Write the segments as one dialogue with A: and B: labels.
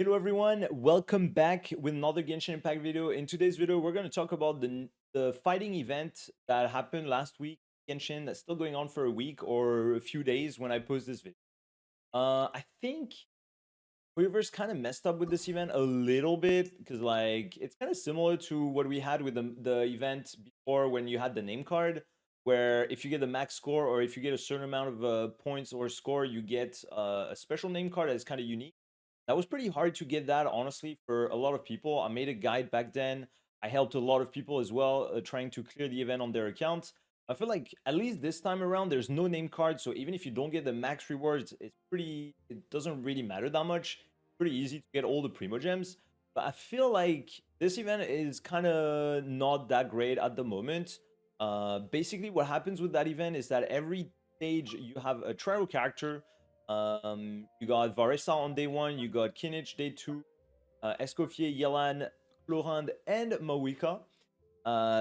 A: Hello everyone, welcome back with another Genshin Impact video. In today's video, we're going to talk about the fighting event that happened last week, Genshin, that's still going on for a week or a few days when I post this video. I think Weaver's kind of messed up with this event a little bit because like it's kind of similar to what we had with the event before when you had the name card, where if you get the max score or if you get a certain amount of points or score, you get a special name card that is kind of unique. That was pretty hard to get that, honestly, for a lot of people. I made a guide back then. I helped a lot of people as well, trying to clear the event on their accounts. I feel like at least this time around, there's no name card, so even if you don't get the max rewards, it doesn't really matter that much. Pretty easy to get all the primo gems. But I feel like this event is kind of not that great at the moment. Basically, what happens with that event is that every stage you have a trial character. You got Varesa on day one, you got Kinich day two, Escoffier, Yelan, Florand, and Mawika.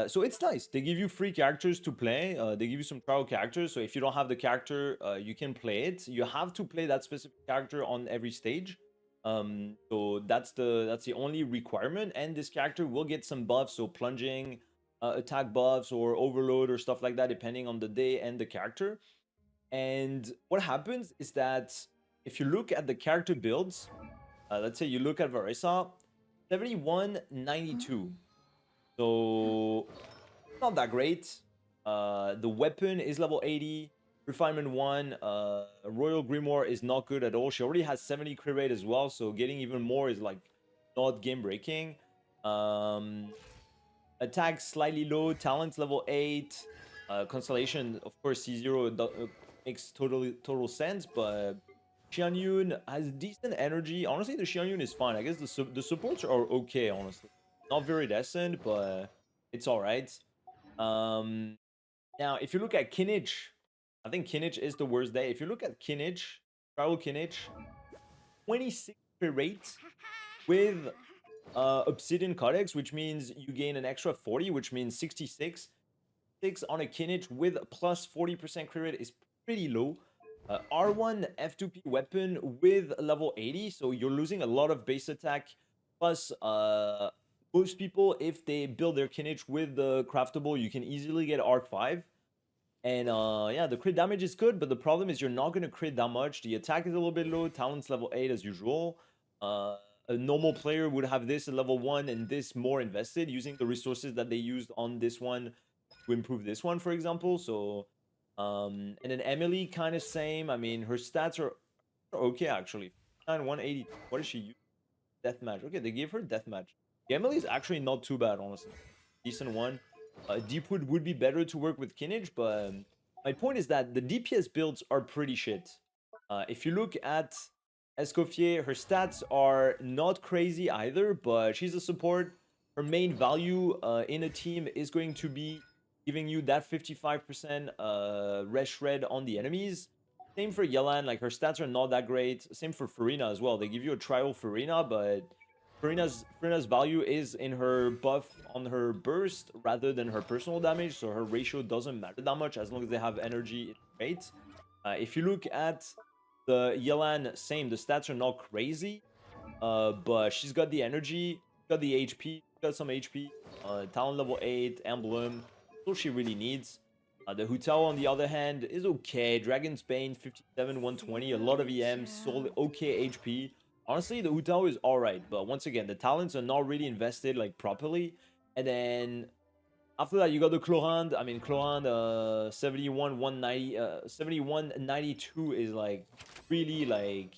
A: So it's nice. They give you free characters to play. They give you some trial characters. So if you don't have the character, you can play it. You have to play that specific character on every stage. So that's the only requirement. And this character will get some buffs, so plunging, attack buffs, or overload or stuff like that, depending on the day and the character. And what happens is that if you look at the character builds, let's say you look at Varesa, 7192. So not that great. The weapon is level 80. Refinement 1. Royal Grimoire is not good at all. She already has 70 crit rate as well, so getting even more is like not game breaking. Um, Attack slightly low. Talents level 8. Constellation, of course, C0 makes total sense, but Xianyun has decent energy. Honestly, the Xianyun is fine. I guess the supports are okay, honestly. Not very decent, but it's alright. Um, Now, if you look at Kinich, I think Kinich is the worst day. If you look at Kinich, Tribal Kinich, 26 per rate with Obsidian Codex, which means you gain an extra 40, which means 66. 6 on a Kinich with plus 40% crit rate is pretty low. R1 F2P weapon with level 80, so you're losing a lot of base attack. Plus, most people, if they build their Kinich with the craftable, you can easily get R5. And yeah, the crit damage is good, but the problem is you're not going to crit that much. The attack is a little bit low, talent's level 8 as usual. A normal player would have this at level 1 and this more invested using the resources that they used on this one to improve this one, for example. So, and then Emily, kind of same. I mean, her stats are okay, actually. 180. What does she use? Deathmatch. Okay, they gave her Deathmatch. The Emily is actually not too bad, honestly. Decent one. Deepwood would be better to work with Kinich, but my point is that the DPS builds are pretty shit. If you look at Escoffier, her stats are not crazy either, but she's a support. Her main value in a team is going to be giving you that 55% res shred on the enemies. Same for Yelan, like her stats are not that great. Same for Farina as well. They give you a trial Farina, but Farina's value is in her buff on her burst rather than her personal damage, so her ratio doesn't matter that much as long as they have energy in rate. If you look at the Yelan, same, the stats are not crazy, but she's got the energy, got the HP, got some HP, talent level 8, emblem, that's all she really needs. The Hutao, on the other hand, is okay. Dragon's Bane, 57, 120, a lot of EM, solid, okay HP. Honestly, the Hutao is alright, but once again, the talents are not really invested like properly. And then after that, you got the Chlorand. I mean, Chlorand, 71, 190, 71, 92 is like really like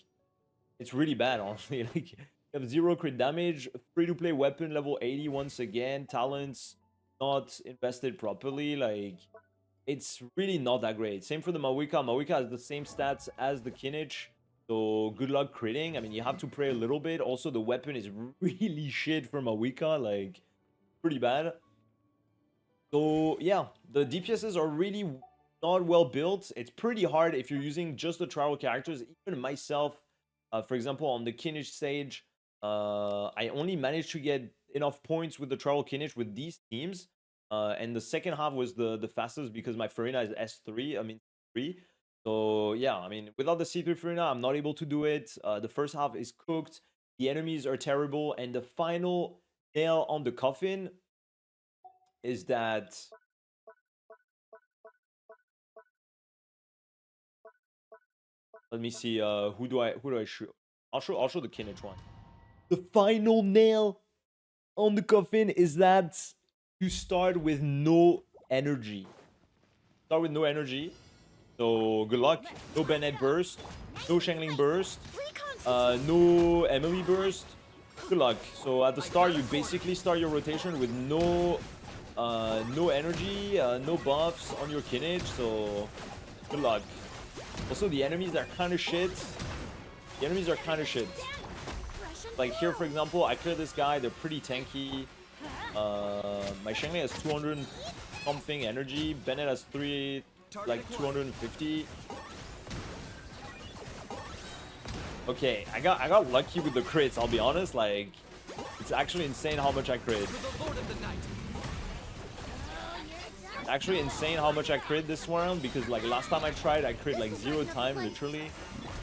A: it's really bad, honestly. Like, you have zero crit damage, free to play weapon level 80 once again, talents not invested properly. Like, it's really not that great. Same for the Mawika. Mawika has the same stats as the Kinich. So good luck critting. I mean, you have to pray a little bit. Also, the weapon is really shit for Mawika. Like, pretty bad. So yeah, the DPSs are really not well built. It's pretty hard if you're using just the trial characters. Even myself, for example, on the Kinich stage, I only managed to get enough points with the trial Kinich with these teams. And the second half was the fastest because my Farina is S3. I mean 3. So yeah, I mean without the C3 Farina, I'm not able to do it. The first half is cooked. The enemies are terrible, and the final nail on the coffin is that let me see. Who do I shoot? I'll show the Kinich one. The final nail on the coffin is that you start with no energy. Start with no energy. So good luck. No Bennett burst. No Shangling burst. No Emily burst. Good luck. So at the start, you basically start your rotation with no energy, no buffs on your Kinich. So good luck. Also, the enemies are kind of shit. The enemies are kind of shit. Like here, for example, I clear this guy. They're pretty tanky. My Shangling has 200 something energy. Bennett has 250. Okay, I got lucky with the crits. I'll be honest. Like, it's actually insane how much I crit. Actually insane how much I crit this round, because like last time I tried, I crit like 0 times literally.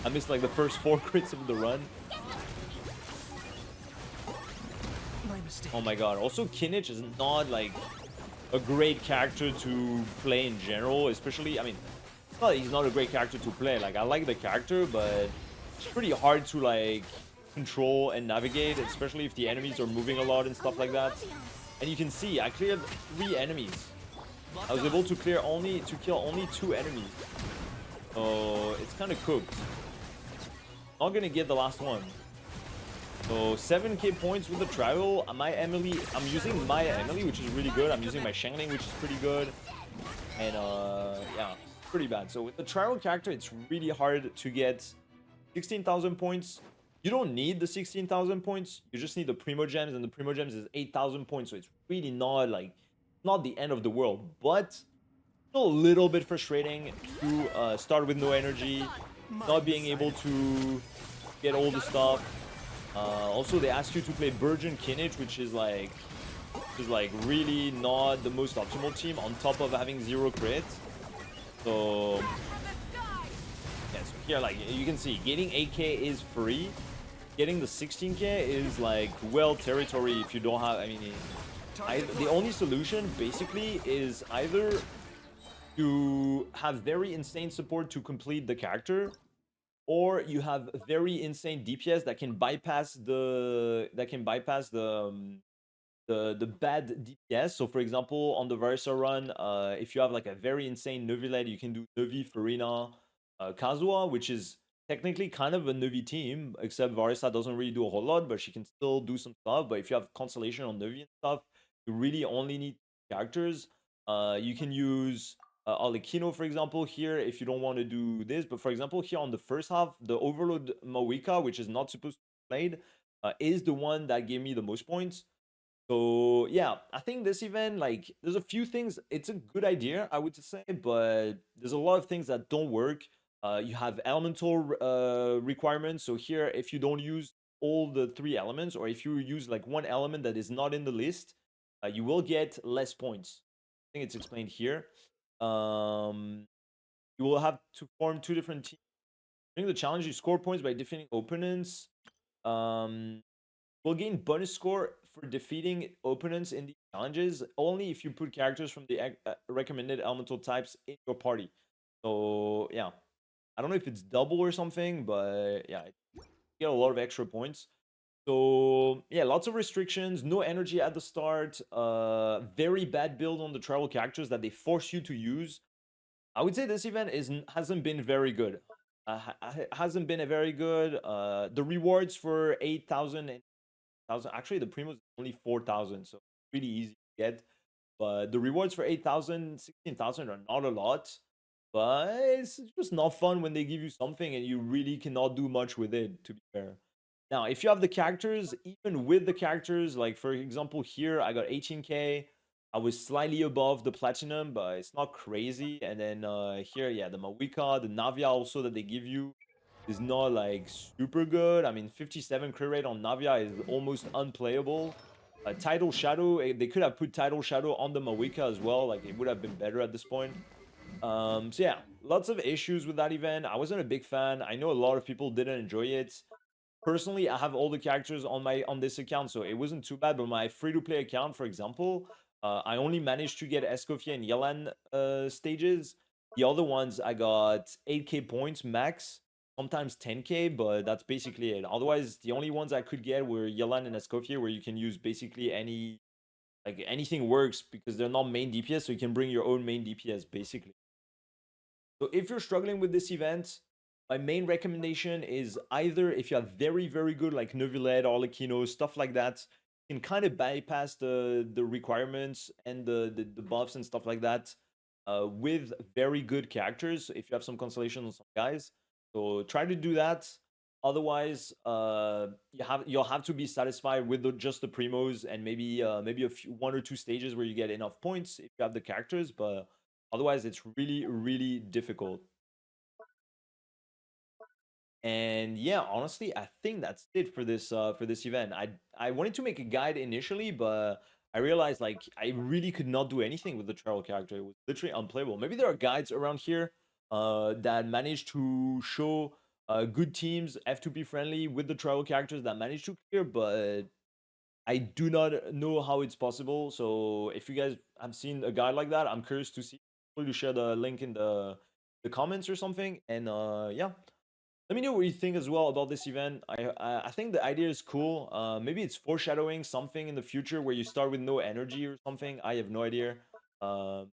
A: I missed like the first 4 crits of the run. Oh my god. Also, Kinich is not like a great character to play in general, especially, I mean, it's not that he's not a great character to play. Like, I like the character, but it's pretty hard to like control and navigate, especially if the enemies are moving a lot and stuff like that. And you can see I cleared 3 enemies. I was able to kill only 2 enemies. So it's kind of cooked. Not gonna get the last one. So 7k points with the travel. I'm using my Emily, which is really good. I'm using my Shangling, which is pretty good. And yeah, pretty bad. So with the travel character, it's really hard to get 16,000 points. You don't need the 16,000 points. You just need the Primo Gems, and the Primo Gems is 8,000 points. So it's really not like, not the end of the world, but still a little bit frustrating to start with no energy, not being able to get all the stuff. Also, they ask you to play Virgin Kinich, which is like really not the most optimal team, on top of having 0 crits. So yeah, so here, like, you can see, getting 8k is free. Getting the 16k is like well territory if you don't have, I mean, the only solution basically is either you have very insane support to complete the character, or you have very insane DPS that can bypass the the bad DPS. So for example, on the Varisa run, if you have like a very insane Novi led, you can do Novi, Farina, Kazuha, which is technically kind of a Novi team, except Varisa doesn't really do a whole lot, but she can still do some stuff. But if you have Constellation on Novi and stuff, you really only need characters. You can use Alekino, for example, here if you don't want to do this. But for example, here on the first half, the Overload Mawika, which is not supposed to be played, is the one that gave me the most points. So yeah, I think this event, like, there's a few things. It's a good idea, I would say, but there's a lot of things that don't work. You have elemental requirements. So here, if you don't use all the 3 elements, or if you use like one element that is not in the list, you will get less points. I think it's explained here. You will have to form 2 different teams. During the challenge, you score points by defeating opponents. Will gain bonus score for defeating opponents in these challenges only if you put characters from the recommended elemental types in your party. So yeah, I don't know if it's double or something, but yeah, you get a lot of extra points. So yeah, lots of restrictions, no energy at the start, very bad build on the travel characters that they force you to use. I would say this event hasn't been very good. Hasn't been a very good. The rewards for 8,000 and 1,000. Actually, the Primo's is only 4,000, so pretty easy to get. But the rewards for 8,000, 16,000 are not a lot. But it's just not fun when they give you something and you really cannot do much with it, to be fair. Now, if you have the characters, even with the characters, like for example, here I got 18k. I was slightly above the platinum, but it's not crazy. And then here, yeah, the Mawika, the Navia also that they give you is not like super good. I mean, 57 crit rate on Navia is almost unplayable. Tidal Shadow, they could have put Tidal Shadow on the Mawika as well. Like, it would have been better at this point. So yeah, lots of issues with that event. I wasn't a big fan. I know a lot of people didn't enjoy it. personally, I have all the characters on this account, so it wasn't too bad. But my free-to-play account, for example, I only managed to get Escoffier and Yelan stages. The other ones, I got 8k points max, sometimes 10k, but that's basically it. Otherwise, the only ones I could get were Yelan and Escoffier, where you can use basically anything works because they're not main DPS, so you can bring your own main DPS basically. So if you're struggling with this event, my main recommendation is either if you have very, very good like Neuvillette, Arlecchino, stuff like that, you can kind of bypass the requirements and the buffs and stuff like that with very good characters. If you have some constellation on some guys, so try to do that. Otherwise, you'll have to be satisfied with just the primos and maybe maybe one or two stages where you get enough points if you have the characters, but otherwise it's really, really difficult. And yeah, honestly, I think that's it for this event. I wanted to make a guide initially, but I realized like I really could not do anything with the travel character. It was literally unplayable. Maybe there are guides around here that manage to show good teams F2P friendly with the travel characters that manage to clear, but I do not know how it's possible. So if you guys have seen a guide like that, I'm curious to see. To share the link in the comments or something. And yeah, let me know what you think as well about this event. I think the idea is cool. Maybe it's foreshadowing something in the future where you start with no energy or something. I have no idea. Uh,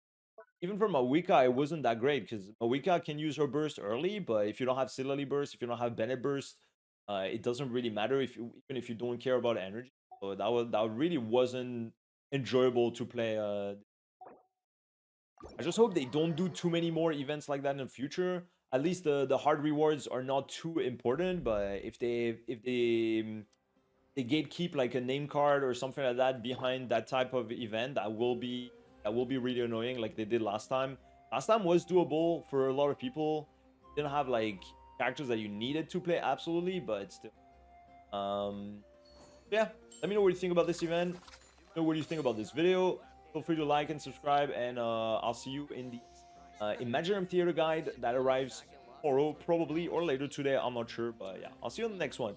A: Even for Mawika, it wasn't that great because Mawika can use her burst early, but if you don't have Silali burst, if you don't have Bennett burst, it doesn't really matter if even if you don't care about energy. So that really wasn't enjoyable to play. I just hope they don't do too many more events like that in the future. At least the hard rewards are not too important, but if they gatekeep like a name card or something like that behind that type of event, that will be really annoying like they did last time. Last time was doable for a lot of people. Didn't have like characters that you needed to play absolutely, but still. Um yeah, let me know what you think about this event. Know what you think about this video. Feel free to like and subscribe, and I'll see you in the Imaginary Theater guide that arrives tomorrow, probably, or later today. I'm not sure, but yeah, I'll see you on the next one.